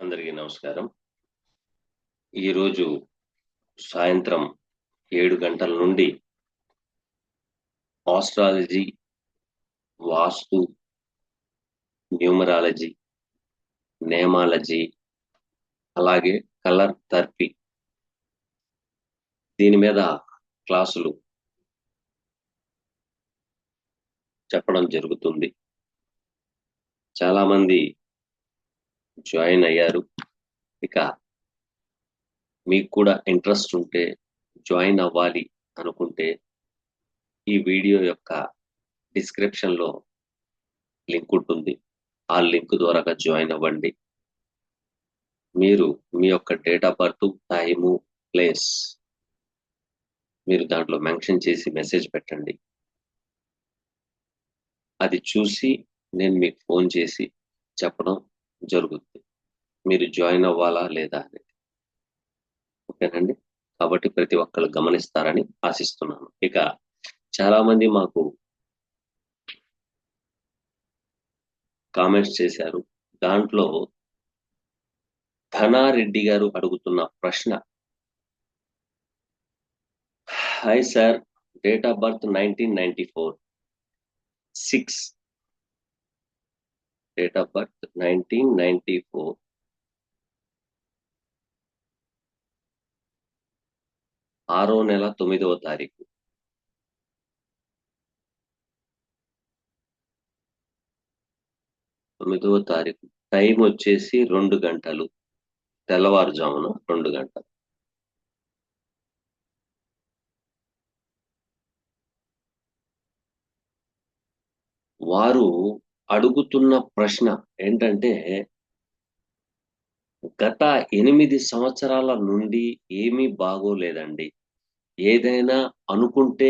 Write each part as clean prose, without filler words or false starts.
అందరికీ నమస్కారం. ఈరోజు సాయంత్రం 7 గంటల నుండి ఆస్ట్రాలజీ, వాస్తు, న్యూమరాలజీ, నేమాలజీ, అలాగే కలర్ థెరపీ దీని మీద క్లాసులు చెప్పడం జరుగుతుంది. చాలామంది జాయిన్ అయ్యారు. ఇక మీకు కూడా ఇంట్రెస్ట్ ఉంటే జాయిన్ అవ్వాలి అనుకుంటే ఈ వీడియో యొక్క డిస్క్రిప్షన్లో లింక్ ఉంటుంది. ఆ లింక్ ద్వారా జాయిన్ అవ్వండి. మీరు మీ యొక్క date of birth, time, place మీరు దాంట్లో మెన్షన్ చేసి మెసేజ్ పెట్టండి. అది చూసి నేను మీకు ఫోన్ చేసి చెప్పడం జరుగుతుంది. మీరు జాయిన్ అవ్వాలా లేదా అనేది. ఓకేనండి. కాబట్టి ప్రతి ఒక్కరు గమనిస్తారని ఆశిస్తున్నాను. ఇక చాలా మంది మాకు కామెంట్స్ చేశారు. దాంట్లో ధనారెడ్డి గారు అడుగుతున్న ప్రశ్న, hi sir, date of birth 1994, 6 date of birth 1994, 6వ నెల 9వ తారీఖు. టైం వచ్చేసి 2 గంటలు, తెల్లవారుజామున 2 గంటలు. వారు అడుగుతున్న ప్రశ్న ఏంటంటే, గత 8 సంవత్సరాల నుండి ఏమీ బాగోలేదండి. ఏదైనా అనుకుంటే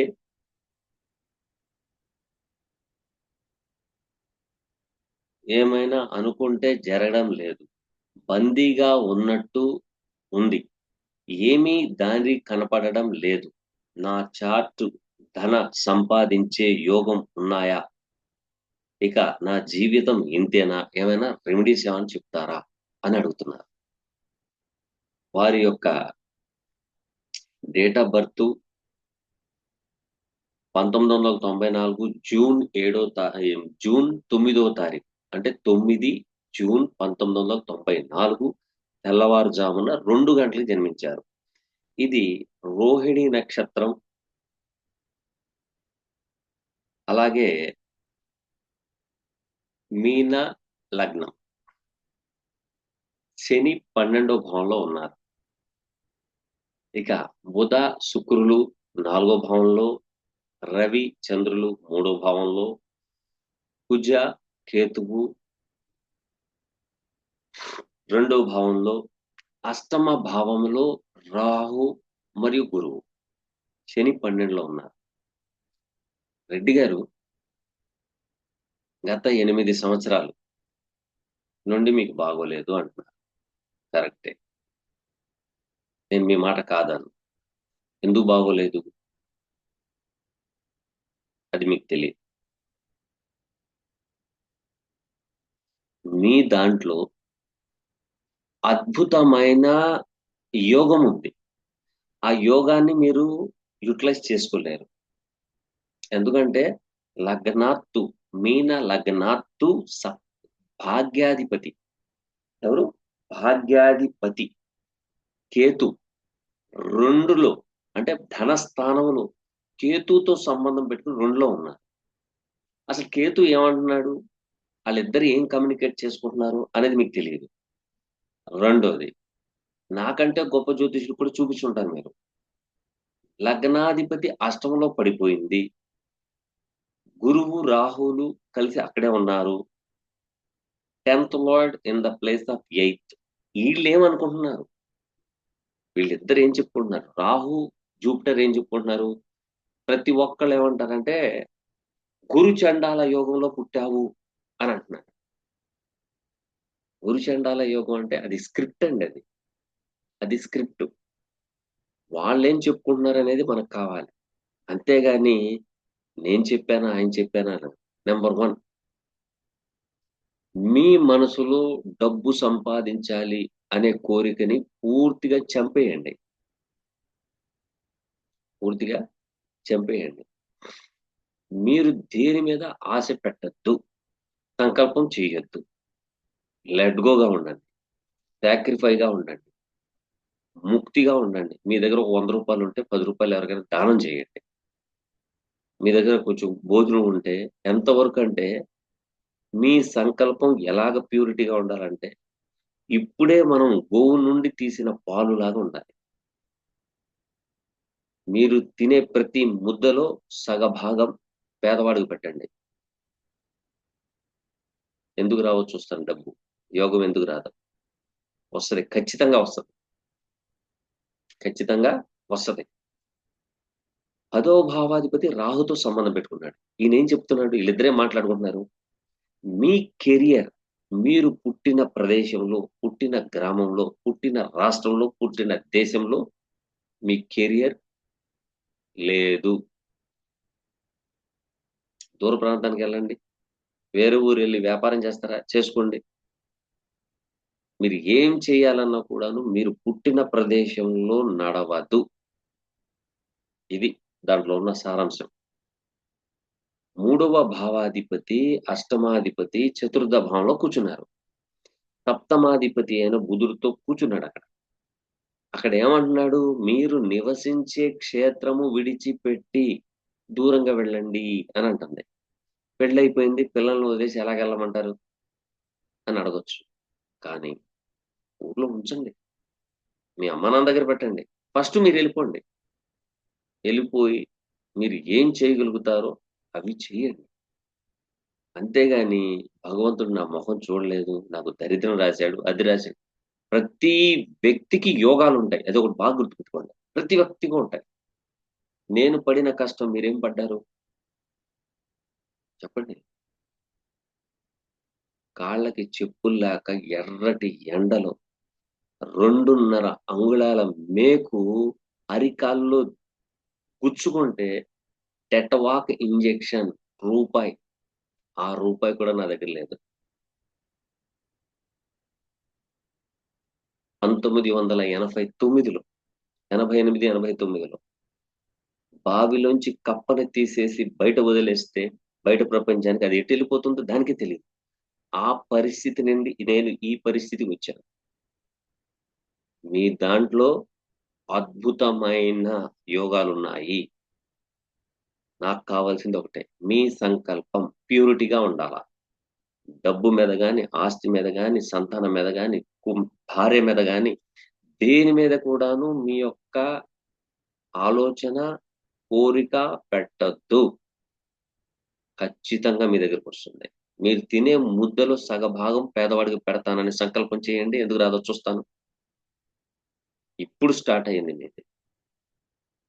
ఏమైనా అనుకుంటే జరగడం లేదు. బందీగా ఉన్నట్టు ఉంది. ఏమీ దారి కనపడడం లేదు. నా చార్ట్ ధన సంపాదించే యోగం ఉన్నాయా? ఇక నా జీవితం ఇంతేనా? ఏమైనా రెమెడీస్ ఏమైనా చెప్తారా అని అడుగుతున్నారు. వారి యొక్క డేట్ ఆఫ్ బర్త్ 1994 జూన్ 9వ తారీఖు, అంటే 9 జూన్ 1994 తెల్లవారుజామున 2 గంటలకు జన్మించారు. ఇది రోహిణి నక్షత్రం, అలాగే మీన లగ్నం. శని 12వ భావంలో ఉన్నారు. ఇక బుధ శుక్రులు 4వ భావంలో, రవి చంద్రులు 3వ భావంలో, కుజ కేతువు 2వ భావంలో, అష్టమ భావంలో రాహు మరియు గురువు. శని 12లో ఉన్నారు. రెడ్డి గారు, గత 8 సంవత్సరాలు నుండి మీకు బాగోలేదు అంటున్నారు. కరెక్టే. నేను మీ మాట కాదను. ఎందుకు బాగోలేదు అది మీకు తెలియదు. మీ దాంట్లో అద్భుతమైన యోగం ఉంది. ఆ యోగాన్ని మీరు యూటిలైజ్ చేసుకోలేరు. ఎందుకంటే లగ్నాత్తు, మీన లగ్నాత్తు భాగ్యాధిపతి ఎవరు? భాగ్యాధిపతి కేతు 2లో, అంటే ధనస్థానంలో కేతుతో సంబంధం పెట్టుకుని 2లో ఉన్నారు. అసలు కేతు ఏమంటున్నాడు, వాళ్ళిద్దరు ఏం కమ్యూనికేట్ చేసుకుంటున్నారు అనేది మీకు తెలియదు. రెండోది, నాకంటే గొప్ప జ్యోతిషులు కూడా చూపించుంటారు మీరు. లగ్నాధిపతి అష్టమంలో పడిపోయింది, గురువు రాహువులు కలిసి అక్కడే ఉన్నారు. 10th lord in the place of 8th. వీళ్ళు ఏమనుకుంటున్నారు, వీళ్ళిద్దరు ఏం చెప్పుకుంటున్నారు, రాహు జూపిటర్ ఏం చెప్పుకుంటున్నారు, ప్రతి ఒక్కళ్ళు ఏమంటారంటే గురు చండాల యోగంలో పుట్టావు అని అంటున్నారు. గురు చండాల యోగం అంటే అది స్క్రిప్ట్ అండి. అది స్క్రిప్ట్. వాళ్ళేం చెప్పుకుంటున్నారు అనేది మనకు కావాలి. అంతేగాని నేను చెప్పానా ఆయన చెప్పానా. నెంబర్ 1, మీ మనసులో డబ్బు సంపాదించాలి అనే కోరికని పూర్తిగా చంపేయండి. పూర్తిగా చంపేయండి. మీరు దేని మీద ఆశ పెట్టొద్దు. సంకల్పం చేయొద్దు. లెట్ గోగా ఉండండి. సాక్రిఫైగా ఉండండి. ముక్తిగా ఉండండి. మీ దగ్గర ఒక రూ. 100 ఉంటే రూ. 10 ఎవరికైనా దానం చేయండి. మీ దగ్గర కొంచెం భోజనం ఉంటే ఎంతవరకంటే మీ సంకల్పం ఎలాగ ప్యూరిటీగా ఉండాలంటే, ఇప్పుడే మనం గోవు నుండి తీసిన పాలులాగా ఉండాలి. మీరు తినే ప్రతి ముద్దలో సగభాగం పేదవాడికి పెట్టండి. ఎందుకు రావో చూస్తాను డబ్బు. యోగం ఎందుకు రాదు? వస్తది. ఖచ్చితంగా వస్తది. ఖచ్చితంగా వస్తది. 10వ భావాధిపతి రాహుతో సంబంధం పెట్టుకున్నాడు. ఈయనేం చెప్తున్నాడు? ఈళ్ళిద్దరే మాట్లాడుకుంటున్నారు. మీ కెరియర్ మీరు పుట్టిన ప్రదేశంలో, పుట్టిన గ్రామంలో, పుట్టిన రాష్ట్రంలో, పుట్టిన దేశంలో మీ కెరియర్ లేదు. దూర ప్రాంతానికెళ్ళండి. వేరే ఊరెళ్లి వ్యాపారం చేస్తారా? చేసుకోండి. మీరు ఏం చేయాలన్నా కూడాను మీరు పుట్టిన ప్రదేశంలో నడవదు. ఇది దాంట్లో ఉన్న సారాంశం. 3వ భావాధిపతి, అష్టమాధిపతి చతుర్థ భావంలో కూర్చున్నారు. సప్తమాధిపతి అయిన బుధుడితో కూర్చున్నాడక్కడ. అక్కడేమంటున్నాడు? మీరు నివసించే క్షేత్రము విడిచిపెట్టి దూరంగా వెళ్ళండి అనంటుంది. పెళ్లయిపోయింది. పిల్లల్ని వదిలేసి ఎలాగెళ్ళమంటారు? అని అడగొచ్చు. కానీ ఊర్లో ఉంచండి. మీ అమ్మా నాన్న దగ్గర పెట్టండి. ఫస్ట్ మీరెళ్ళిపోండి. ఎళ్ళిపోయి మీరు ఏం చేయగలుగుతారో అవి చేయండి. అంతేగాని భగవంతుడు నా మొహం చూడలేదు. నాకు దరిద్రం రాసాడు. అది రాసాడు. ప్రతి వ్యక్తికి యోగాలుంటాయి. అదొకటి బాగా గుర్తుపెట్టుకోండి. ప్రతి వ్యక్తికి ఉంటాయి. నేను పడిన కష్టం మీరేం పడ్డారు? చెప్పండి. కాళ్ళకి చెప్పులు లేక ఎర్రటి ఎండలో 2.5 అంగుళాల మేకు అరికాల్లో గుచ్చుకుంటే టెటవాక్ ఇంజెక్షన్ రూపాయి. ఆ రూపాయి కూడా నా దగ్గర లేదు. 1989లో 88, 89లో బావిలోంచి కప్పని తీసేసి బయట వదిలేస్తే బయట ప్రపంచానికి అది ఎటెళ్ళిపోతుందో దానికే తెలీదు. ఆ పరిస్థితి నుండి నేను ఈ పరిస్థితికొచ్చాను. మీ దాంట్లో అద్భుతమైన యోగాలున్నాయి. నాకు కావాల్సింది ఒకటే. మీ సంకల్పం ప్యూరిటీగా ఉండాల. డబ్బు మీద గాని, ఆస్తి మీద గాని, సంతానం మీద గాని, భార్య మీద గాని, దేని మీద కూడాను మీ యొక్క ఆలోచన, కోరిక పెట్టొద్దు. ఖచ్చితంగా మీ దగ్గరకొస్తుంది. మీరు తినే ముద్దలో సగభాగం పేదవాడికి పెడతానని సంకల్పం చేయండి. ఎందుకు రాదో చూస్తాను. ఇప్పుడు స్టార్ట్ అయింది మీది.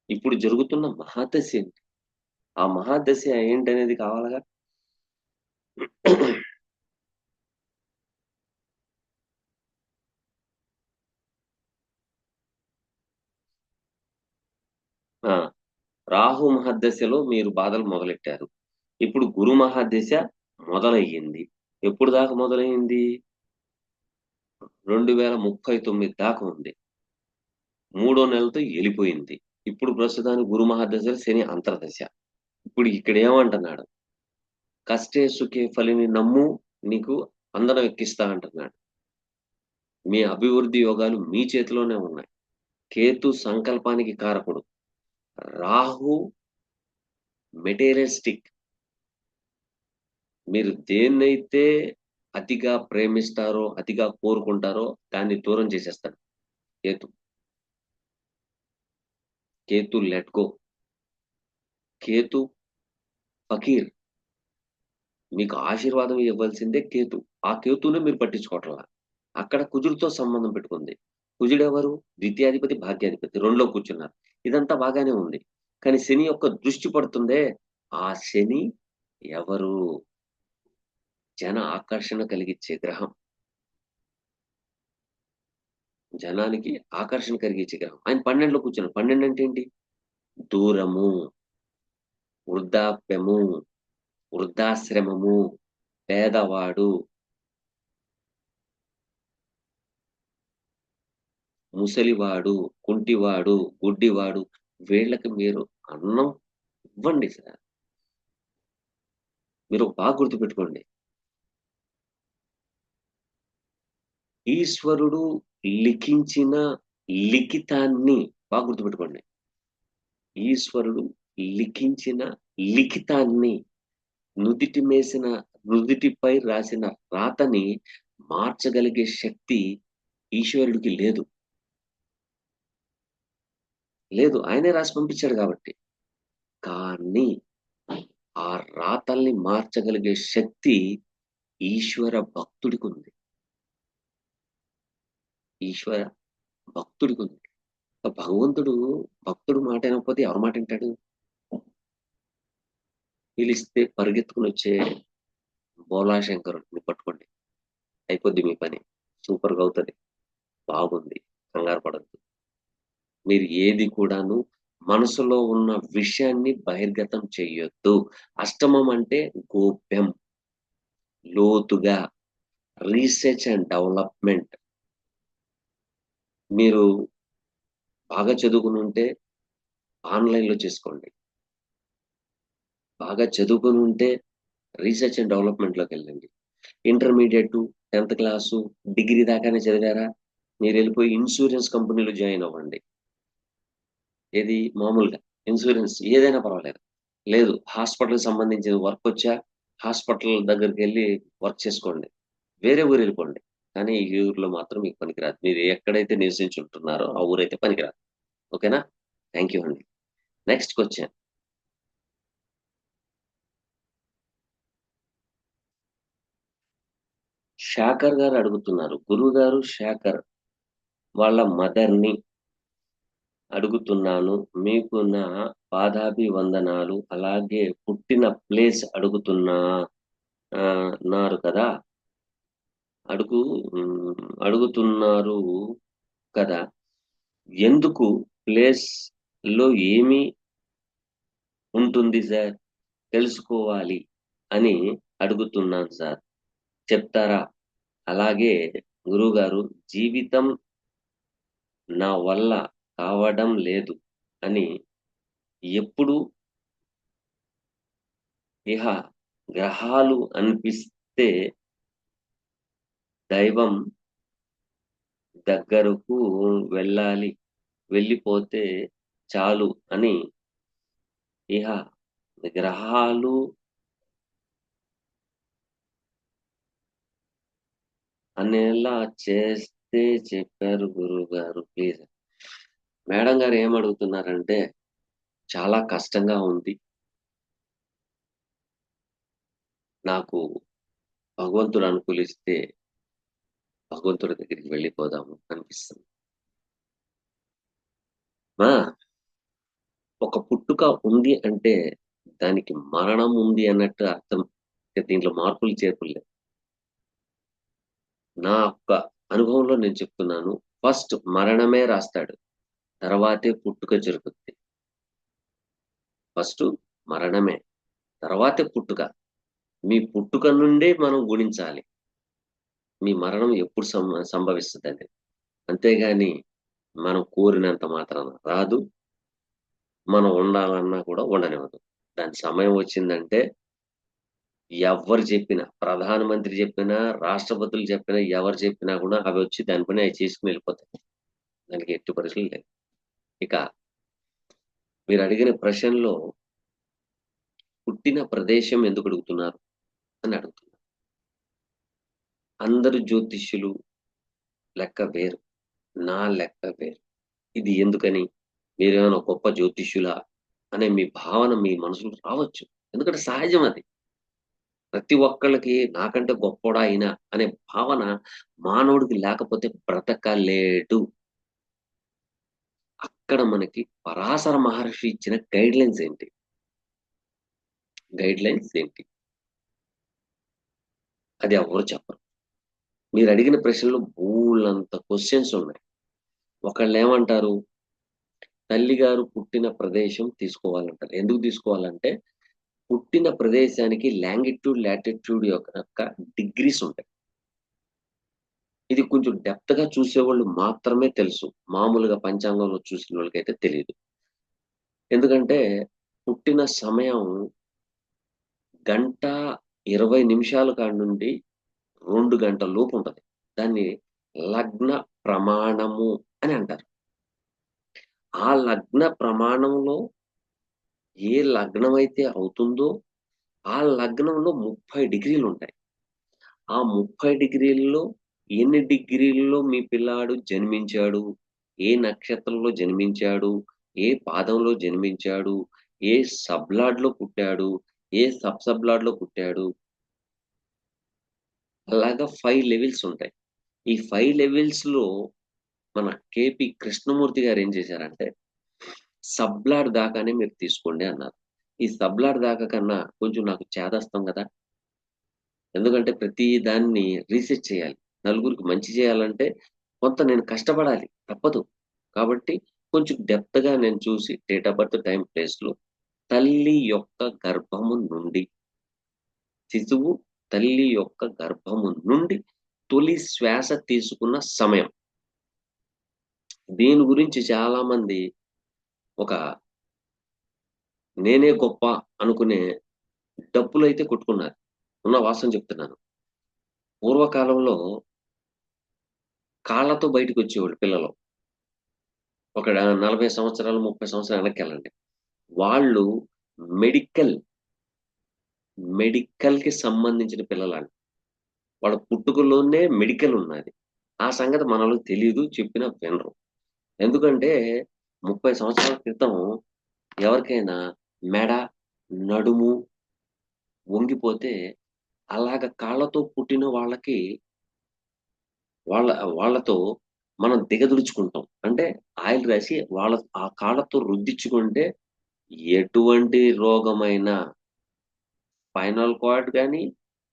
ఇప్పుడు జరుగుతున్న మహాదశ ఏంటి? ఆ మహాదశ ఏంటనేది కావాలిగా? ఆ! రాహు మహర్దశలో మీరు బాధలు మొదలెట్టారు. ఇప్పుడు గురు మహాదశ మొదలయ్యింది. ఎప్పుడు దాకా మొదలైంది? 2039 దాకా ఉంది. మూడో నెలతో ఎళ్ళిపోయింది. ఇప్పుడు ప్రస్తుతానికి గురు మహాదశలో శని అంతర్దశ. ఇప్పుడు ఇక్కడేమంటున్నాడు? కష్టే సుఖే ఫలిని నమ్ము నీకు అందరం ఎక్కిస్తా అంటున్నాడు. మీ అభివృద్ధి యోగాలు మీ చేతిలోనే ఉన్నాయి. కేతు సంకల్పానికి కారకుడు. రాహు మెటీరియలిస్టిక్. మీరు దేన్నైతే అతిగా ప్రేమిస్తారో, అతిగా కోరుకుంటారో దాన్ని దూరం చేసేస్తాడు కేతు. Ketu let go. కేతు ఫకీర్. మీకు ఆశీర్వాదం ఇవ్వాల్సిందే కేతు. ఆ కేతునే మీరు పట్టించుకోవట్లా. అక్కడ కుజుడితో సంబంధం పెట్టుకుంది. కుజుడెవరు? ద్వితీయాధిపతి, భాగ్యాధిపతి 2లో కూర్చున్నారు. ఇదంతా బాగానే ఉంది. కానీ శని యొక్క దృష్టి పడుతుందే, ఆ శని ఎవరు? జన ఆకర్షణ కలిగిచ్చే గ్రహం. జనానికి ఆకర్షణ కలిగించే గ్రహం. ఆయన 12లో కూర్చున్నాడు. 12 అంటే ఏంటి? దూరము, వృద్ధాప్యము, వృద్ధాశ్రమము, పేదవాడు, ముసలివాడు, కుంటివాడు, గుడ్డివాడు వీళ్ళకి మీరు అన్నం ఇవ్వండి సార్. మీరు బాగా గుర్తుపెట్టుకోండి. ఈశ్వరుడు లిఖించిన లిఖితాన్ని బాగా గుర్తుపెట్టుకోండి. ఈశ్వరుడు లిఖించిన లిఖితాన్ని నుదిటిపై రాసిన రాతని మార్చగలిగే శక్తి ఈశ్వరుడికి లేదు. లేదు. ఆయనే రాసి పంపించాడు కాబట్టి. కానీ ఆ రాతల్ని మార్చగలిగే శక్తి ఈశ్వర భక్తుడికుంది. ఈశ్వర భక్తుడికుంది. భగవంతుడు భక్తుడు మాట వినకపోతే ఎవరి మాట వింటాడు? పిలిస్తే పరిగెత్తుకుని వచ్చే బోలాశంకరుడిని పట్టుకోండి. అయిపోద్ది మీ పని. సూపర్‌గా అవుతది. బాగుంది. కంగారు పడొద్దు. మీరు ఏది కూడాను మనసులో ఉన్న విషయాన్ని బహిర్గతం చెయ్యొద్దు. అష్టమం అంటే గోప్యం. లోతుగా రీసెర్చ్ అండ్ డెవలప్‌మెంట్. మీరు బాగా చదువుకునుంటే ఆన్‌లైన్‌లో చేసుకోండి. బాగా చదువుకొనుంటే రీసెర్చ్ అండ్ డెవలప్‌మెంట్‌లోకెళ్ళండి. ఇంటర్మీడియేటు, 10థ్ క్లాసు, డిగ్రీ దాకానే చదివారా? మీరెళ్ళిపోయి ఇన్స్యూరెన్స్ కంపెనీలో జాయిన్ అవ్వండి. ఏది మామూలుగా ఇన్స్యూరెన్స్ ఏదైనా పర్వాలేదు. లేదు హాస్పిటల్‌కి సంబంధించిన వర్కొచ్చా, హాస్పిటల్ దగ్గరికెళ్ళి వర్క్ చేసుకోండి. వేరే ఊరెళ్ళిపోండి. కానీ ఈ ఊర్లో మాత్రం మీకు పనికిరాదు. మీరు ఎక్కడైతే నివసించుంటున్నారో ఆ ఊరైతే పనికిరాదు. ఓకేనా? థాంక్ యూ అండి. Next question. శేఖర్ గారు అడుగుతున్నారు. గురువుగారు శేఖర్ వాళ్ళ మదర్‌ని అడుగుతున్నాను. మీకు నా పాదాభివందనాలు. అలాగే పుట్టిన ప్లేస్ న్నారు కదా! అడుగు అడుగుతున్నారు కదా! ఎందుకు ప్లేస్‌లో ఏమి ఉంటుంది సార్? తెలుసుకోవాలి అని అడుగుతున్నాను సార్. చెప్తారా? అలాగే గురువుగారు జీవితం నా వల్ల కావడం లేదు అని ఎప్పుడు ఇహ గ్రహాలు అనిపిస్తే దైవం దగ్గరకు వెళ్ళాలి. వెళ్ళిపోతే చాలు అని ఇహ గ్రహాలు అనేలా చేస్తే చెప్పారు గురువుగారు ప్లీజ్. మేడం గారు ఏమడుగుతున్నారంటే, చాలా కష్టంగా ఉంది. నాకు భగవంతుడు అనుకూలిస్తే భగవంతుడి దగ్గరికి వెళ్ళిపోదాము అనిపిస్తుంది. ఆ! ఒక పుట్టుక ఉంది అంటే దానికి మరణం ఉంది అన్నట్టు అర్థం. ఇక దీంట్లో మార్పులు చేర్పులు లేవు. నా యొక్క అనుభవంలో నేను చెప్తున్నాను. ఫస్ట్ మరణమే రాస్తాడు. తర్వాతే పుట్టుక జరుగుద్ది. ఫస్టు మరణమే. తర్వాతే పుట్టుక. మీ పుట్టుక నుండే మనం గుణించాలి. మీ మరణం ఎప్పుడు సంభవిస్తదని. అంతేగాని మనం కోరినంత మాత్రాన రాదు. మనం ఉండాలన్నా కూడా ఉండనివ్వదు. దాని సమయం వచ్చిందంటే ఎవ్వరు చెప్పినా, ప్రధానమంత్రి చెప్పినా, రాష్ట్రపతులు చెప్పినా, ఎవరు చెప్పినా కూడా అవొచ్చి దాని పని అయి చేసుకొని వెళ్ళిపోతాయి. దానికి ఎట్టి పరిస్థితులు లేవు. ఇక మీరడిగిన ప్రశ్నలో పుట్టిన ప్రదేశం ఎందుకు అడుగుతున్నారు అని అడుగుతున్నారు. అందరు జ్యోతిష్యులు లెక్క వేరు. నా లెక్క వేరు. ఇది ఎందుకని? మీరేమైనా గొప్ప జ్యోతిష్యులా? అనే మీ భావన మీ మనసులో రావచ్చు. ఎందుకంటే సహజం అది. ప్రతి ఒక్కళ్ళకి నాకంటే గొప్పోడా ఈయన అనే భావన మానవుడికి లేకపోతే బ్రతకలేడు. అక్కడ మనకి పరాశర మహర్షి ఇచ్చిన గైడ్‌లైన్స్ ఏంటి? గైడ్‌లైన్స్ ఏంటి? అది ఎవ్వరు చెప్పరు. మీరడిగిన ప్రశ్నలో బోలెడంత క్వెషన్స్ ఉన్నాయి. ఒకళ్ళేమంటారు, తల్లిగారు పుట్టిన ప్రదేశం తీసుకోవాలంటారు. ఎందుకు తీసుకోవాలంటే, పుట్టిన ప్రదేశానికి లాంగిట్యూడ్, లాటిట్యూడ్ యొక్క డిగ్రీస్ ఉంటాయి. ఇది కొంచెం డెప్త్ గా చూసేవాళ్ళు మాత్రమే తెలుసు. మామూలుగా పంచాంగంలో చూసిన వాళ్ళకైతే తెలీదు. ఎందుకంటే పుట్టిన సమయం గంట 20 నిమిషాల కాడ నుండి 2 గంటల లోపు ఉంటది. దాన్ని లగ్న ప్రమాణము అని అంటారు. ఆ లగ్న ప్రమాణంలో ఏ లగ్నం అయితే అవుతుందో, ఆ లగ్నంలో 30 డిగ్రీలుంటాయి. ఆ 30 డిగ్రీల్లో ఎన్ని డిగ్రీల్లో మీ పిల్లాడు జన్మించాడు, ఏ నక్షత్రంలో జన్మించాడు, ఏ పాదంలో జన్మించాడు, ఏ సబ్‌లాడ్‌లో పుట్టాడు, ఏ సబ్-సబ్‌లాడ్‌లో పుట్టాడు, అలాగా 5 లెవెల్స్ ఉంటాయి. ఈ 5 లెవెల్స్‌లో మన కేపీ కృష్ణమూర్తి గారు ఏం చేశారంటే, సబ్‌లాడ్ దాకానే మీరు తీసుకోండి అన్నారు. ఈ సబ్‌లాడ్ దాకా కన్నా కొంచెం నాకు చేదస్తం గదా! ఎందుకంటే ప్రతి దాన్ని రీసెర్చ్ చేయాలి. నలుగురికి మంచి చేయాలంటే కొంత నేను కష్టపడాలి. తప్పదు. కాబట్టి కొంచెం డెప్త్‌గా నేను చూసి డేట్ ఆఫ్ బర్త్, టైమ్, ప్లేస్‌లో తల్లి యొక్క గర్భము నుండి శిశువు తల్లి యొక్క గర్భము నుండి తొలి శ్వాస తీసుకున్న సమయం. దీని గురించి చాలామంది ఒక నేనే గొప్ప అనుకునే డప్పులైతే కొట్టుకున్నారు. ఉన్న వాస్తవం చెప్తున్నాను. పూర్వకాలంలో కాళ్ళతో బయటికొచ్చేవాళ్ళు పిల్లలు. ఒక 40 సంవత్సరాలు, 30 సంవత్సరాలు వెనక్కెళ్ళండి. వాళ్ళు మెడికల్, మెడికల్‌కి సంబంధించిన పిల్లలంట. వాళ్ళ పుట్టుకలోనే మెడికల్ ఉన్నది. ఆ సంగతి మనోళ్ళకి తెలీదు. చెప్పినా వినరు. ఎందుకంటే 30 సంవత్సరాల క్రితం ఎవరికైనా మెడ, నడుము వంగిపోతే అలాగ కాళ్ళతో పుట్టిన వాళ్ళకి వాళ్ళ వాళ్ళతో మనం దిగదుడుచుకుంటాం. అంటే ఆయిల్ రాసి ఆ కాళ్ళతో రుద్దించుకుంటే ఎటువంటి రోగమైనా స్పైనల్ కార్డ్ గాని,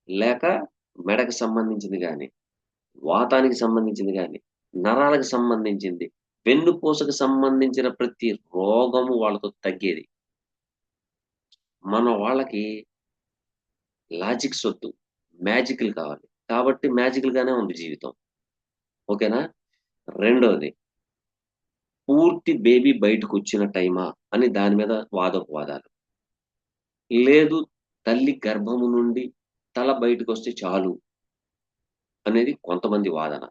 లేక మెడకు సంబంధించింది గాని, వాతానికి సంబంధించింది గాని, నరాలకు సంబంధించింది, వెన్నుపూసకు సంబంధించిన ప్రతి రోగము వాళ్ళతో తగ్గేది. మన వాళ్ళకి లాజిక్స్ ఒద్దు. మ్యాజిక్‌లు కావాలి. కాబట్టి మ్యాజికల్‌గానే ఉంది జీవితం. ఓకేనా? రెండోది పూర్తి బేబీ బయటకొచ్చిన టైమా అని దాని మీద వాదోపవాదాలు. లేదు తల్లి గర్భము నుండి తల బయటకొస్తే చాలు అనేది కొంతమంది వాదన.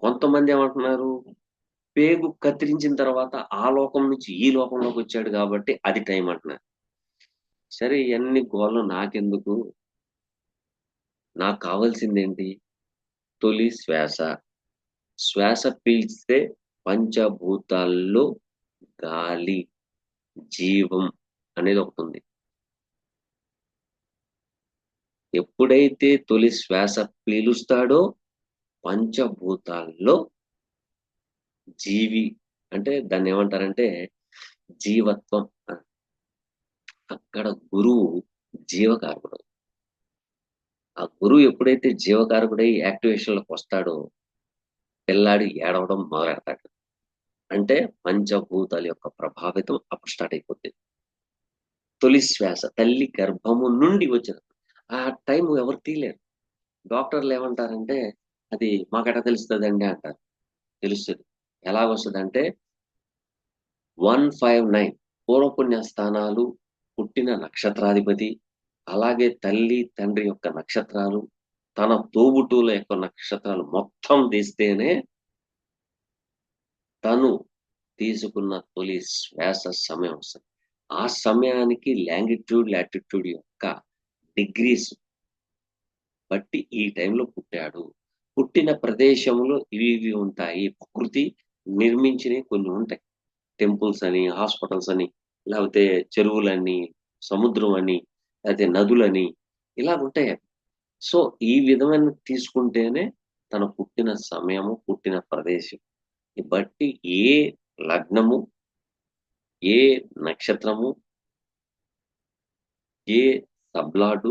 కొంతమందేమంటున్నారు, పేగు కత్తిరించిన తర్వాత ఆ లోకం నుంచి ఈ లోకంలోకొచ్చాడు గాబట్టి అది టైం అంటున్నారు. సరే ఇయన్ని గోల నాకెందుకు? నాకు కావాల్సిందేంటి? తొలి శ్వాస. శ్వాస పీల్చితే పంచభూతాల్లో గాలి, జీవం అనేదొకటుంది. ఎప్పుడైతే తొలి శ్వాస పీలుస్తాడో పంచభూతాల్లో జీవి అంటే దాన్నేమంటారంటే జీవత్వం అని. అక్కడ గురువు జీవకారకుడు. ఆ గురువు ఎప్పుడైతే జీవకారకుడై యాక్టివేషన్‌లోకొస్తాడో పిల్లాడు ఏడవడం మొదలెడతాడు. అంటే పంచభూతాల యొక్క ప్రభావితం అప్పుడు స్టార్ట్ అయిపోద్ది. తొలి శ్వాస తల్లి గర్భము నుండి వచ్చిన ఆ టైం ఎవరు తీయలేరు. డాక్టర్‌లేమంటారంటే, "అది మాకెట్టా తెలుస్తదండి" అంటారు. తెలుస్తది. ఎలాగొస్తదంటే 159 పూర్వపుణ్య స్థానాలు, పుట్టిన నక్షత్రాధిపతి, అలాగే తల్లి, తండ్రి యొక్క నక్షత్రాలు, తన తోబుట్టువుల యొక్క నక్షత్రాలు మొత్తం తీస్తేనే తను తీసుకున్న తొలి శ్వాస సమయం వస్తది. ఆ సమయానికి లాంగిట్యూడ్, లాటిట్యూడ్ యొక్క డిగ్రీస్ బట్టి ఈ టైంలో పుట్టాడు. పుట్టిన ప్రదేశంలో ఇవి ఇవి ఉంటాయి. ప్రకృతి నిర్మించినయి కొన్ని ఉంటాయి. టెంపుల్స్ అని, హాస్పిటల్స్ అని, లేకపోతే చెరువులని, సముద్రం అని, లేతే నదులని ఇలాగుంటాయి అవి. సో, ఈ విధమైన తీసుకుంటేనే తను పుట్టిన సమయము, పుట్టిన ప్రదేశం. బట్టి ఏ లగ్నము, ఏ నక్షత్రము, ఏ సబ్‌లాడు,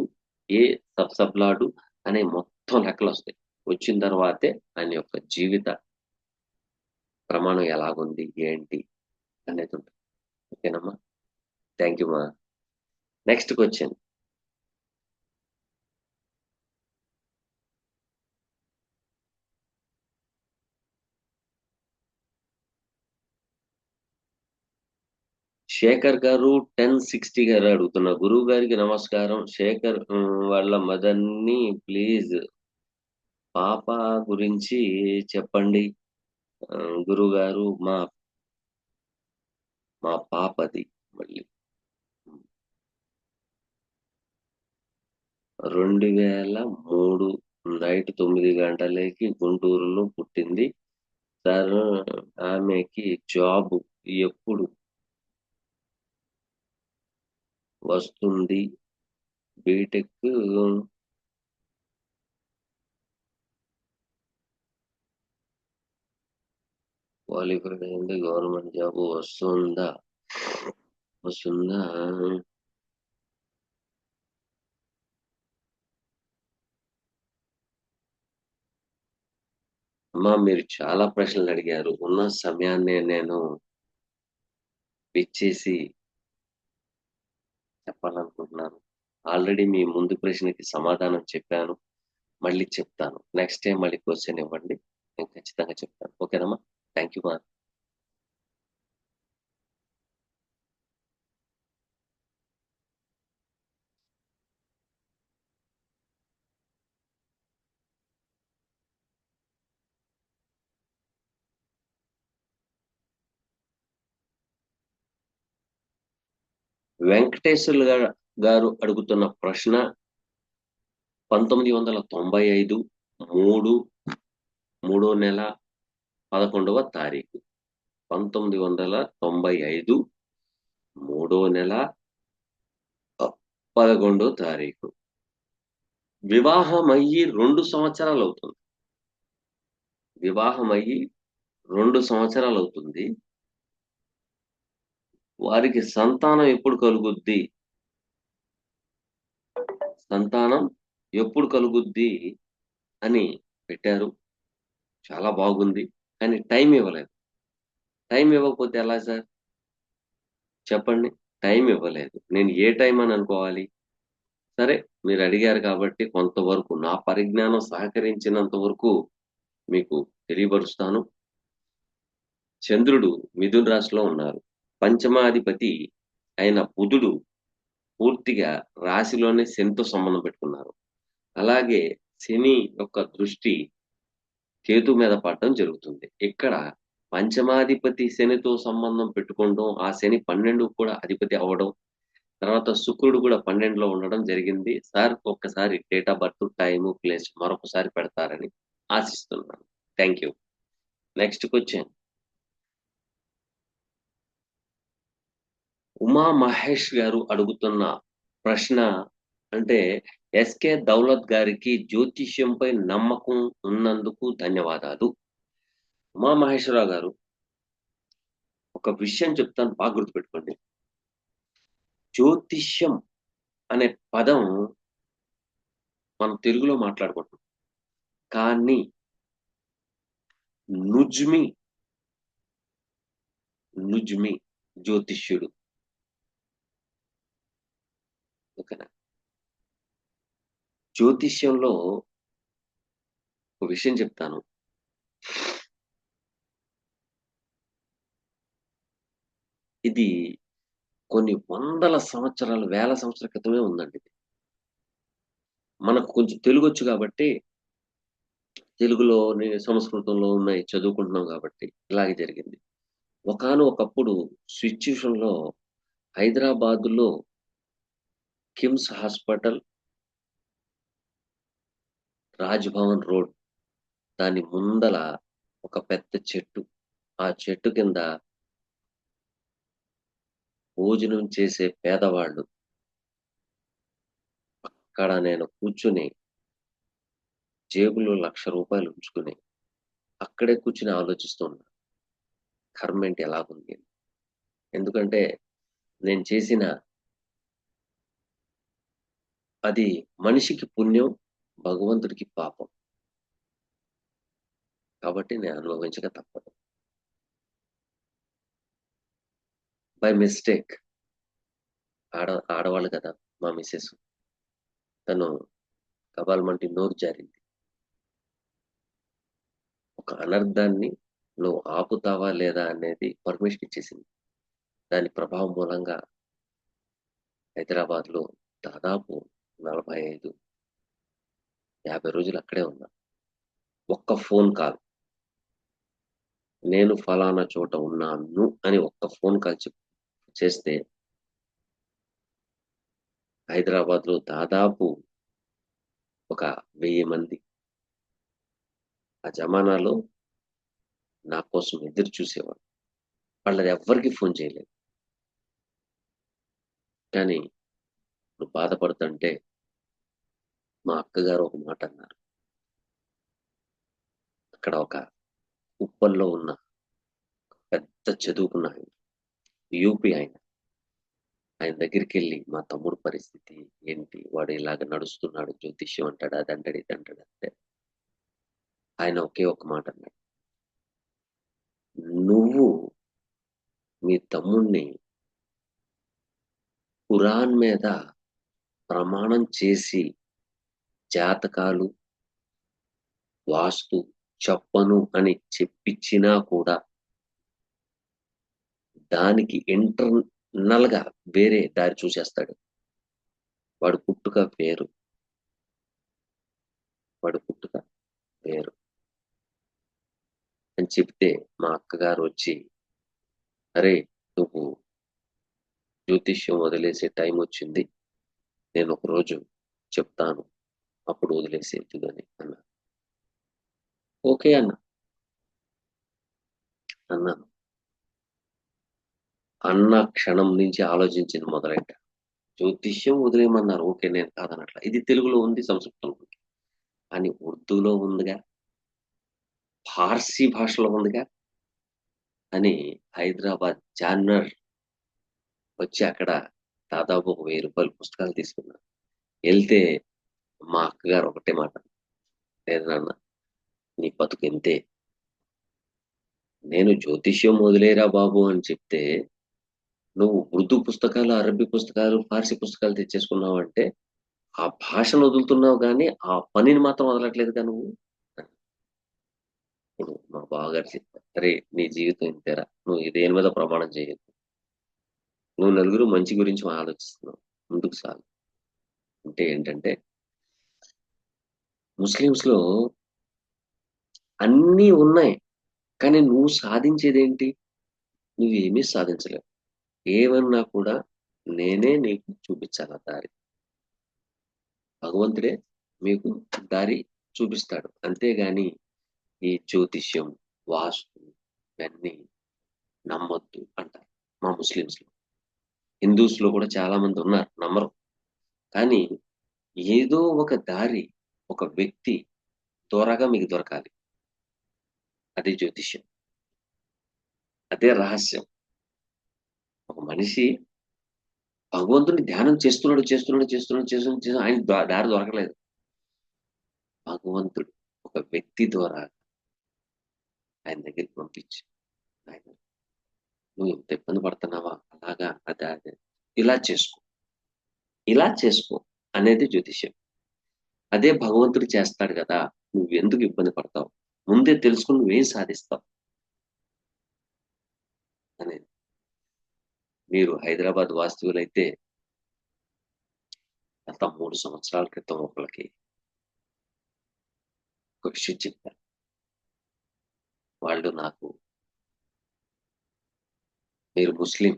ఏ సబ్-సబ్‌లాడు అనే మొత్తం లెక్కలొస్తాయి. వచ్చిన తర్వాతే ఆయన యొక్క జీవిత ప్రమాణం ఎలాగుంది, ఏంటి అనేదుంటది. ఓకేనమ్మా. థాంక్ యూ మా. Next question. శేఖర్ గారు 1060 గారు అడుగుతున్నారు. గురువు గారికి నమస్కారం. శేఖర్ వాళ్ళ మదర్‌ని ప్లీజ్ పాప గురించి చెప్పండి. గురువుగారు మా పాపది మళ్ళీ 2003 నైట్ 9 గంటలకి గుంటూరులో పుట్టింది. సార్ ఆమెకి జాబ్ ఎప్పుడు వస్తుంది? బీటెక్ క్వాలిఫైడ్ అయింది. గవర్నమెంట్ జాబ్ వస్తుందా? అమ్మా మీరు చాలా ప్రశ్నలు అడిగారు. ఉన్న సమయాన్ని నేను ఇచ్చేసి చెప్పాలనుకుంటున్నాను. ఆల్రెడీ మీ ముందు ప్రశ్నకి సమాధానం చెప్పాను. మళ్ళీ చెప్తాను. నెక్స్ట్ టైం మళ్ళీ క్వశ్చన్ ఇవ్వండి. నేను ఖచ్చితంగా చెప్తాను. ఓకేనమ్మా? థ్యాంక్ యూ మా. వెంకటేశ్వర్లు గారు అడుగుతున్న ప్రశ్న 1995 మూడో నెల 11వ తారీఖు. 1995 మూడో నెల 11వ తారీఖు. వివాహమయ్యి 2 సంవత్సరాలు అవుతుంది. వివాహమయ్యి 2 సంవత్సరాలు అవుతుంది. వారికి సంతానం ఎప్పుడు కలుగుద్ది? సంతానం ఎప్పుడు కలుగుద్ది అని పెట్టారు. చాలా బాగుంది. కానీ టైం ఇవ్వలేదు. టైం ఇవ్వకపోతే ఎలా సార్? చెప్పండి. టైం ఇవ్వలేదు. నేను ఏ టైం అని అనుకోవాలి? సరే మీరు అడిగారు కాబట్టి కొంతవరకు నా పరిజ్ఞానం సహకరించినంత వరకు మీకు తెలియపరుస్తాను. చంద్రుడు మిథున రాశిలో ఉన్నారు. పంచమాధిపతి అయిన బుధుడు పూర్తిగా రాశిలోనే శనితో సంబంధం పెట్టుకున్నారు. అలాగే శని యొక్క దృష్టి కేతు మీద పడడం జరుగుతుంది. ఇక్కడ పంచమాధిపతి శనితో సంబంధం పెట్టుకోవడం, ఆ శని 12 కూడా అధిపతి అవ్వడం, తర్వాత శుక్రుడు కూడా 12లో ఉండడం జరిగింది. సార్ ఒక్కసారి date of birth, time, place మరొకసారి పెడతారని ఆశిస్తున్నాను. Thank you. Next question. Uma Mahesh గారు అడుగుతున్న ప్రశ్న అంటే ఎస్కే దౌలత్ గారికి జ్యోతిష్యంపై నమ్మకం ఉన్నందుకు ధన్యవాదాలు. ఉమా మహేశ్వరరావు గారు ఒక విషయం చెప్తాను, బాగా గుర్తుపెట్టుకోండి. జ్యోతిష్యం అనే పదం మనం తెలుగులో మాట్లాడుకుంటాం. కానీ నుజ్మి జ్యోతిష్యుడు. ఓకేనా? జ్యోతిష్యంలో ఒక విషయం చెప్తాను. ఇది కొన్ని వందల సంవత్సరాలు, వేల సంవత్సరాల క్రితమే ఉందండి ఇది. మనకు కొంచెం తెలుగొచ్చు కాబట్టి తెలుగులోని, సంస్కృతంలో ఉన్నాయి చదువుకుంటున్నాం కాబట్టి ఇలాగే జరిగింది. ఒకానొకప్పుడు సిట్యుయేషన్‌లో హైదరాబాద్‌లో కిమ్స్ హాస్పిటల్, రాజ్‌భవన్ రోడ్ దాని ముందల ఒక పెద్ద చెట్టు. ఆ చెట్టు కింద భోజనం చేసే పేదవాళ్ళు. అక్కడ నేను కూర్చొని జేబులో రూ. 1,00,000 ఉంచుకొని అక్కడే కూర్చొని ఆలోచిస్తూ ఉన్నా. కర్మేంటి ఎలాగుంది అని. ఎందుకంటే నేను చేసిన అది మనిషికి పుణ్యం, భగవంతుడికి పాపం. కాబట్టి నేను అనుభవించక తప్పదు. బై మిస్టేక్ ఆడవాళ్ళు కదా మా మిసెస్. తను కబాల్మంటి నోరు జారింది. ఒక అనర్థాన్ని నువ్వు ఆపుతావా లేదా అనేది పర్మిషన్ ఇచ్చేసింది. దాని ప్రభావం మూలంగా హైదరాబాద్లో దాదాపు 45, 50 రోజులు అక్కడే ఉన్నా. ఒక్క ఫోన్ కాల్, నేను ఫలానా చోట ఉన్నాను అని ఒక్క ఫోన్ కాల్ చేస్తే హైదరాబాద్లో దాదాపు ఒక 1000 మంది ఆ జమానాలో నా కోసం ఎదురు చూసేవారు. వాళ్ళది ఎవ్వరికి ఫోన్ చేయలేదు. కానీ ఇప్పుడు బాధపడుతుంటే మా అక్కగారు ఒక మాట అన్నారు. అక్కడ ఒక ఉప్పల్లో ఉన్న పెద్ద చదువుకున్న ఆయన, యూపీ ఆయన దగ్గరికి వెళ్ళి మా తమ్ముడు పరిస్థితి ఏంటి, వాడు ఇలాగ నడుస్తున్నాడు, జ్యోతిష్యం అంటాడు, అది అంటాడు, ఇది అంటాడు అంటే ఆయన ఒకే ఒక మాట అన్నాడు, నువ్వు మీ తమ్ముణ్ణి ఖురాన్ మీద ప్రమాణం చేసి జాతకాలు, వాస్తు చెప్పను అని చెప్పించినా కూడా దానికి ఇంటర్నల్ గా వేరే దారి చూసేస్తాడు. వాడు పుట్టుక వేరు, వాడు పుట్టుక వేరు అని చెప్తే మా అక్కగారు వచ్చి, అరే నువ్వు జ్యోతిష్యం వదిలేసే టైం వచ్చింది, నేను ఒక రోజు చెప్తాను, అప్పుడు వదిలేసేద్దుదని అన్నా. ఓకే అన్నాను. అన్న క్షణం నుంచి ఆలోచించింది మొదలెట్ట. జ్యోతిష్యం వదిలేయమన్నారు, ఓకే నేను కాదనట్ల. ఇది తెలుగులో ఉంది, సంస్కృతంలో ఉంది, అని ఉర్దూలో ఉందిగా, ఫార్సీ భాషలో ఉందిగా అని హైదరాబాద్ జాన్నర్ వచ్చి అక్కడ దాదాపు ఒక 1000 రూపాయలు పుస్తకాలు తీసుకున్నాను. వెళ్తే మా అక్కగారు ఒకటే మాట, లేదు నాన్న నీ బతుకు ఎంతే, నేను జ్యోతిష్యం వదిలేరా బాబు అని చెప్తే నువ్వు ఉర్దూ పుస్తకాలు, అరబీ పుస్తకాలు, ఫార్సీ పుస్తకాలు తెచ్చేసుకున్నావు అంటే ఆ భాషను వదులుతున్నావు కానీ ఆ పనిని మాత్రం వదలట్లేదుగా నువ్వు. ఇప్పుడు మా బావగారు చెప్పారు, అరే నీ జీవితం ఇంతేరా, నువ్వు దేని మీద ప్రమాణం చేయొద్దు, నువ్వు నలుగురు మంచి గురించి ఆలోచిస్తున్నావు, ముందుకు సాగు. అంటే ఏంటంటే ముస్లిమ్స్ లో అన్నీ ఉన్నాయి, కానీ నువ్వు సాధించేది ఏంటి? నువ్వేమీ సాధించలేవు. ఏమన్నా కూడా నేనే నీకు చూపించాల దారి, భగవంతుడే మీకు దారి చూపిస్తాడు. అంతేగాని ఈ జ్యోతిష్యం, వాస్తు ఇవన్నీ నమ్మొద్దు అంటారు మా ముస్లిమ్స్ లో. హిందూస్ లో కూడా చాలా మంది ఉన్నారు నమ్మరు. కానీ ఏదో ఒక దారి, ఒక వ్యక్తి త్వరగా మీకు దొరకాలి, అదే జ్యోతిష్యం, అదే రహస్యం. ఒక మనిషి భగవంతుని ధ్యానం చేస్తున్నాడు చేస్తున్నాడు చేస్తున్నాడు చేస్తున్నాడు చేస్తున్నాడు, ఆయన దారి దొరకలేదు. భగవంతుడు ఒక వ్యక్తి ద్వారా ఆయన దగ్గరికి పంపించి, ఆయన నువ్వు ఎంత ఇబ్బంది పడుతున్నావా, అలాగా అదే అదే ఇలా చేసుకో, ఇలా చేసుకో అనేది జ్యోతిష్యం. అదే భగవంతుడు చేస్తాడు కదా, నువ్వు ఎందుకు ఇబ్బంది పడతావు, ముందే తెలుసుకుని నువ్వేం సాధిస్తావు అనేది. మీరు హైదరాబాద్ వాస్తవులైతే గత 3 సంవత్సరాల క్రితం ఒకళ్ళకి ఒక విషయం చెప్పారు. వాళ్ళు నాకు, మీరు ముస్లిం,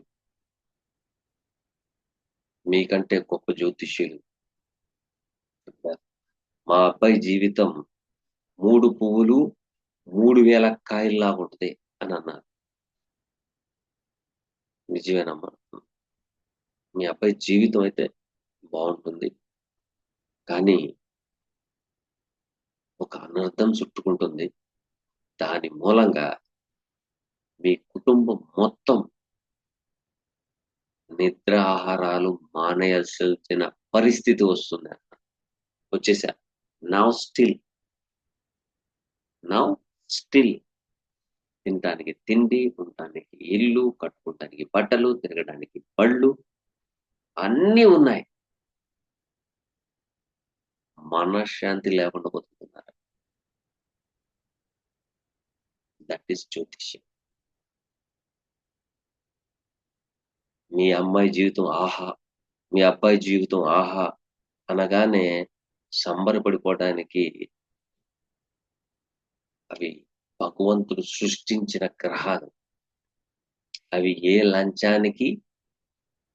మీకంటే గొప్ప జ్యోతిష్యులు చెప్పారు, మా అబ్బాయి జీవితం 3 పువ్వులు 3000 కాయల్లా ఉంటుంది అని అన్నారు. నిజమేనమ్మా, మీ అబ్బాయి జీవితం అయితే బాగుంటుంది, కానీ ఒక అనర్థం చుట్టుకుంటుంది, దాని మూలంగా మీ కుటుంబం మొత్తం నిద్ర ఆహారాలు మానేయాల్సిన పరిస్థితి వస్తుంది. వచ్చేసా. నౌ స్టిల్ నౌ స్టిల్ తినటానికి తిండి, ఉండటానికి ఇల్లు, కట్టుకోవటానికి బట్టలు, తిరగడానికి బళ్ళు అన్నీ ఉన్నాయి, మనశ్శాంతి లేకుండా బతుకుతున్నారు. దట్ ఈస్ జ్యోతిష్యం. మీ అమ్మాయి జీవితం ఆహా, మీ అబ్బాయి జీవితం ఆహా అనగానే సంబరపడిపోవడానికి అవి భగవంతుడు సృష్టించిన గ్రహాలు. అవి ఏ లంచానికి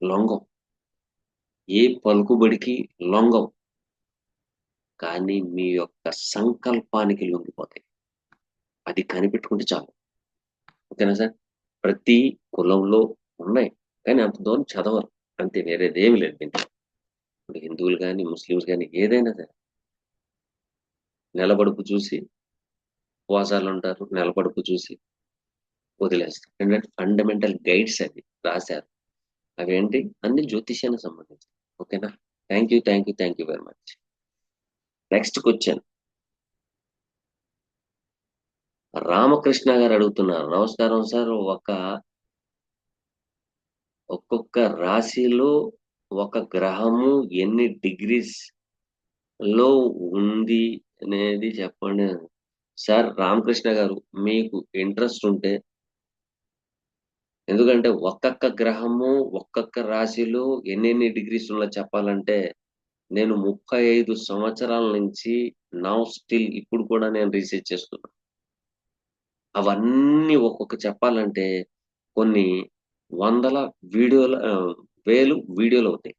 లొంగం, ఏ పలుకుబడికి లొంగం, కానీ మీ యొక్క సంకల్పానికి లొంగిపోతాయి. అది కనిపెట్టుకుంటే చాలు. ఓకేనా సార్? ప్రతి కులంలో ఉన్నాయి, కానీ అంత దూరం చదవరు, అంతే, వేరేదేమి లేదు దీంట్లో. ఇప్పుడు హిందువులు కానీ ముస్లిమ్స్ కానీ ఏదైనా సరే నిలబడుపు చూసి ఉపవాసాలు ఉంటారు, నిలబడుపు చూసి వదిలేస్తారు. ఎందుకంటే ఫండమెంటల్ గైడ్స్ అవి రాశారు. అవేంటి అన్ని జ్యోతిష్యానికి సంబంధించి. ఓకేనా? Thank you, thank you, thank you very much. Next question Ramakrishna గారు అడుగుతున్నారు. నమస్కారం సార్, ఒక్కొక్క రాశిలో ఒక గ్రహము ఎన్ని డిగ్రీస్ లో ఉంది అనేది చెప్పండి. సార్ రామకృష్ణ గారు, మీకు ఇంట్రెస్ట్ ఉంటే, ఎందుకంటే ఒక్కొక్క గ్రహము ఒక్కొక్క రాశిలో ఎన్నెన్ని డిగ్రీస్ ఉందో చెప్పాలంటే నేను 35 సంవత్సరాల నుంచి నౌ స్టిల్ ఇప్పుడు కూడా నేను రీసెర్చ్ చేస్తున్నా. అవన్నీ ఒక్కొక్క చెప్పాలంటే కొన్ని వందల వీడియోల వేలు వీడియోలు అవుతాయి.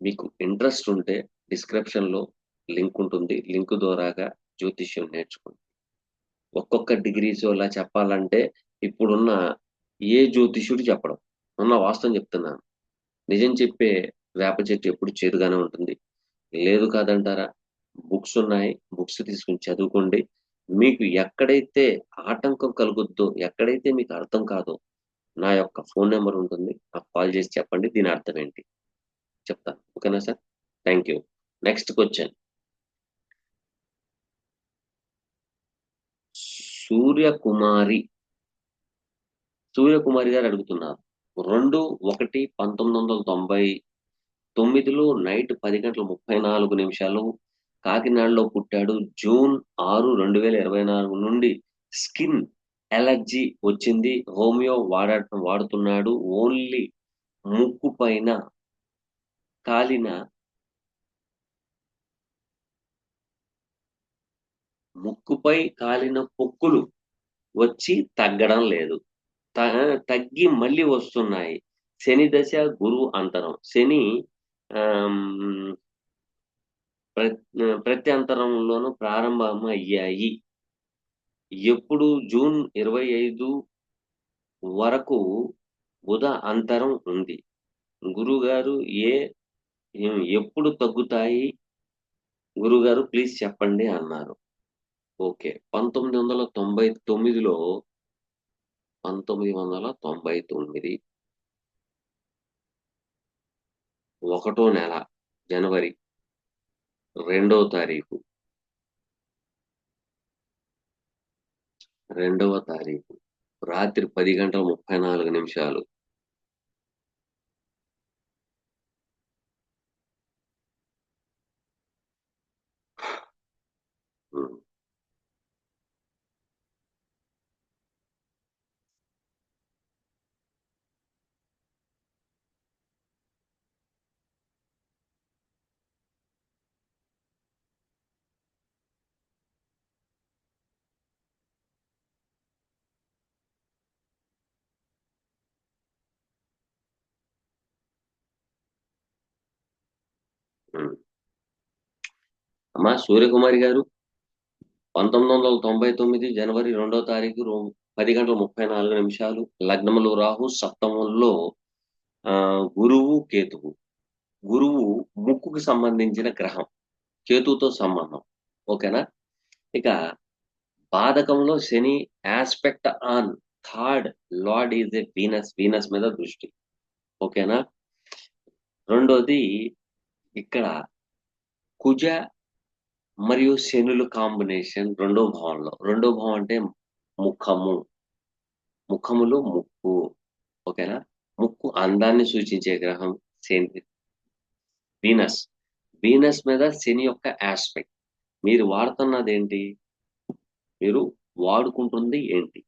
మీకు ఇంట్రెస్ట్ ఉంటే డిస్క్రిప్షన్ లో లింక్ ఉంటుంది, లింక్ ద్వారాగా జ్యోతిష్యం నేర్చుకోండి. ఒక్కొక్క డిగ్రీస్ అలా చెప్పాలంటే ఇప్పుడున్న ఏ జ్యోతిష్యుడు చెప్పడం, ఉన్న వాస్తవం చెప్తున్నాను. నిజం చెప్పే వేప చెట్టు ఎప్పుడు చేదుగానే ఉంటుంది. లేదు కాదంటారా? బుక్స్ ఉన్నాయి, బుక్స్ తీసుకుని చదువుకోండి. మీకు ఎక్కడైతే ఆటంకం కలుగుద్దో, ఎక్కడైతే మీకు అర్థం కాదో, నా యొక్క ఫోన్ నెంబర్ ఉంటుంది, నాకు కాల్ చేసి చెప్పండి దీని అర్థం ఏంటి చెప్తాను. ఓకేనా sir? Thank you. Next question Suryakumari Suryakumari గారు అడుగుతున్నారు. 2/1/1999లో నైట్ 10:34 కాకినాడలో పుట్టాడు. జూన్ 6, 2024 నుండి స్కిన్ ఎలర్జీ వచ్చింది. హోమియో వాడుతున్నాడు. ఓన్లీ ముక్కు పైన కాలిన ముక్కుపై కాలిన పొక్కులు వచ్చి తగ్గడం లేదు. తగ్గి మళ్ళీ వస్తున్నాయి. శని దశ, గురువు అంతరం. శని ఆమ్, ప్రత్యంతరంలోనూ ప్రారంభం అయ్యాయి. ఎప్పుడు జూన్ 25 వరకు బుధ అంతరం ఉంది. గురుగారు ఎప్పుడు తగ్గుతాయి గురుగారు ప్లీజ్ చెప్పండి అన్నారు. ఓకే, 1999 ఒకటో నెల జనవరి 2వ తారీఖు 2వ తారీఖు రాత్రి 10:34 ఉమ్, ఉమ్. అమ్మా సూర్యకుమారి గారు, 1999 జనవరి 2వ తారీఖు 10:34 లగ్నములో రాహు, సప్తమంలో ఆ గురువు కేతువు. గురువు ముక్కుకు సంబంధించిన గ్రహం, కేతువుతో సంబంధం. ఓకేనా? ఇక బాధకంలో Shani aspect on third lord is a Venus. Venus మీద దృష్టి. ఓకేనా? రెండోది ఇక్కడ కుజ మరియు శనులు కాంబినేషన్ రెండో భావంలో. రెండో భావం అంటే ముఖము, ముఖములు, ముక్కు. ఓకేనా? ముక్కు అందాన్ని సూచించే గ్రహం శని, వీనస్. వీనస్ మీద శని యొక్క ఆస్పెక్ట్. మీరు వాడుతున్నది ఏంటి? మీరు వాడుకుంటుంది ఏంటి?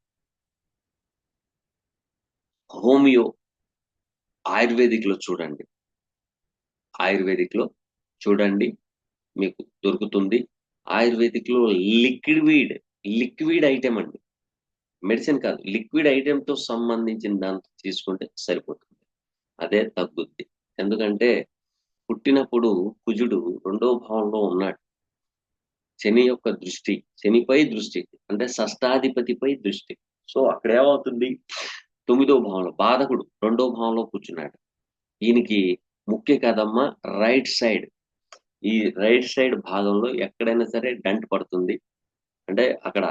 హోమియో ఆయుర్వేదిక్ లో చూడండి. ఆయుర్వేదిక్ లో చూడండి, మీకు దొరుకుతుంది. ఆయుర్వేదిక్ లో లిక్విడ్ లిక్విడ్ ఐటెం అండి, మెడిసిన్ కాదు, లిక్విడ్ ఐటెం తో సంబంధించిన దాంతో తీసుకుంటే సరిపోతుంది. అదే తగ్గుద్ది. ఎందుకంటే పుట్టినప్పుడు కుజుడు రెండో భావంలో ఉన్నాడు. శని యొక్క దృష్టి, శనిపై దృష్టి, అంటే షష్టాధిపతిపై దృష్టి. సో అక్కడ ఏమవుతుంది, తొమ్మిదో భావంలో బాధకుడు రెండో భావంలో కూర్చున్నాడు. ఈయనకి ముఖ్య కదమ్మ రైట్ సైడ్, ఈ రైట్ సైడ్ భాగంలో ఎక్కడైనా సరే డంట్ పడుతుంది. అంటే అక్కడ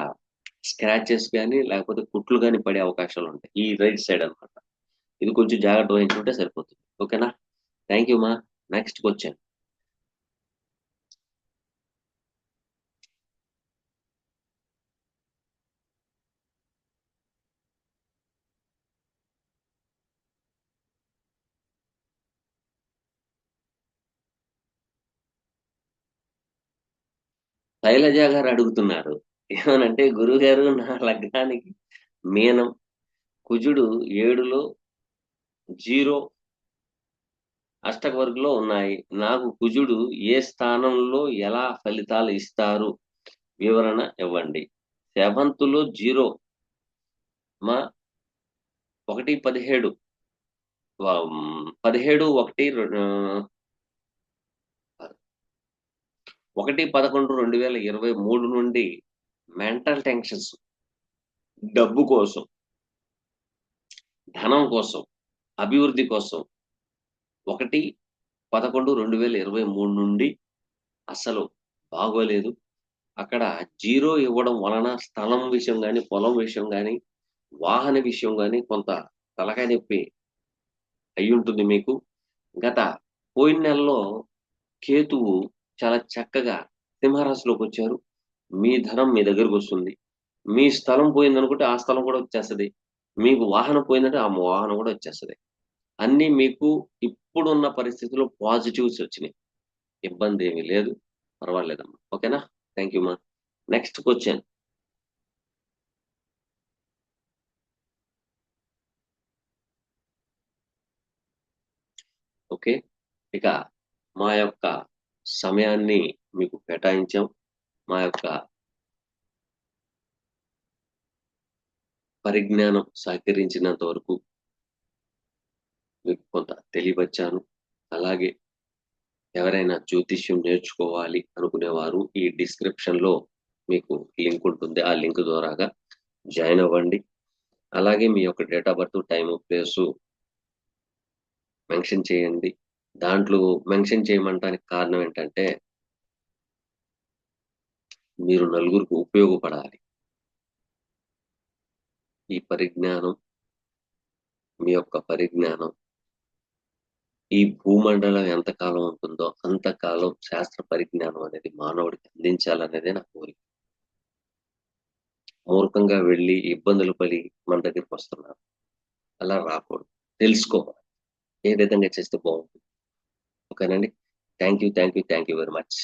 స్క్రాచెస్ కానీ లేకపోతే కుట్లు కానీ పడే అవకాశాలు ఉంటాయి ఈ రైట్ సైడ్ అన్నమాట. ఇది కొంచెం జాగ్రత్త వహించుకుంటే సరిపోతుంది. ఓకేనా? థ్యాంక్ యూ మా. Next question. శైలజ గారు అడుగుతున్నారు ఏమనంటే, గురువు గారు నా లగ్నానికి మీనం, కుజుడు 7లో 0 అష్టక వర్గులో ఉన్నాయి. నాకు కుజుడు ఏ స్థానంలో ఎలా ఫలితాలు ఇస్తారు, వివరణ ఇవ్వండి. సెవెంత్లో 0 మా 1-17, 17 1/11/2023 నుండి మెంటల్ టెన్షన్స్, డబ్బు కోసం, ధనం కోసం, అభివృద్ధి కోసం 1/11/2023 నుండి అసలు బాగోలేదు. అక్కడ 0 ఇవ్వడం వలన స్థలం విషయం గాని, పొలం విషయం గాని, వాహన విషయం గాని కొంత తలకాయ నొప్పి అయ్యుంటుంది మీకు. గత పోయిన నెలలో కేతువు చాలా చక్కగా సింహరాశిలోకొచ్చారు. మీ ధనం మీ దగ్గరకొస్తుంది. మీ స్థలం పోయిందనుకుంటే ఆ స్థలం కూడా వచ్చేస్తది. మీకు వాహనం పోయిందంటే ఆ వాహనం కూడా వచ్చేస్తది. అన్నీ మీకు ఇప్పుడున్న పరిస్థితిలో పాజిటివ్స్ వచ్చినియి. ఇబ్బందేమీ లేదు. పర్వాలేదమ్మా. ఓకేనా? థాంక్ యూ మా. Next question. ఓకే. ఇక మా యొక్క సమయాన్ని మీకు కేటాయించాం. మా యొక్క పరిజ్ఞానం సహకరించినంత వరకు మీకు కొంత తెలియపరిచాను. అలాగే ఎవరైనా జ్యోతిష్యం నేర్చుకోవాలి అనుకునేవారు ఈ డిస్క్రిప్షన్‌లో మీకు లింక్ ఉంటుంది. ఆ లింక్ ద్వారాగా జాయిన్ అవ్వండి. అలాగే మీ యొక్క date of birth, time, place mention చేయండి. దాంట్లో మెన్షన్ చేయమంటానికి కారణం ఏంటంటే, మీరు నలుగురికి ఉపయోగపడాలి. ఈ పరిజ్ఞానం, మీ యొక్క పరిజ్ఞానం ఈ భూమండలం ఎంతకాలం ఉంటుందో అంతకాలం శాస్త్ర పరిజ్ఞానం అనేది మానవుడికి అందించాలనేదే నా కోరిక. మూర్ఖంగా వెళ్ళి ఇబ్బందులు పడి మన దగ్గరికి వస్తున్నారు. అలా రాకూడదు. తెలుసుకోవాలి. ఏ విధంగా చేస్తే బాగుంటుంది. ఓకేనండి? Thank you very much.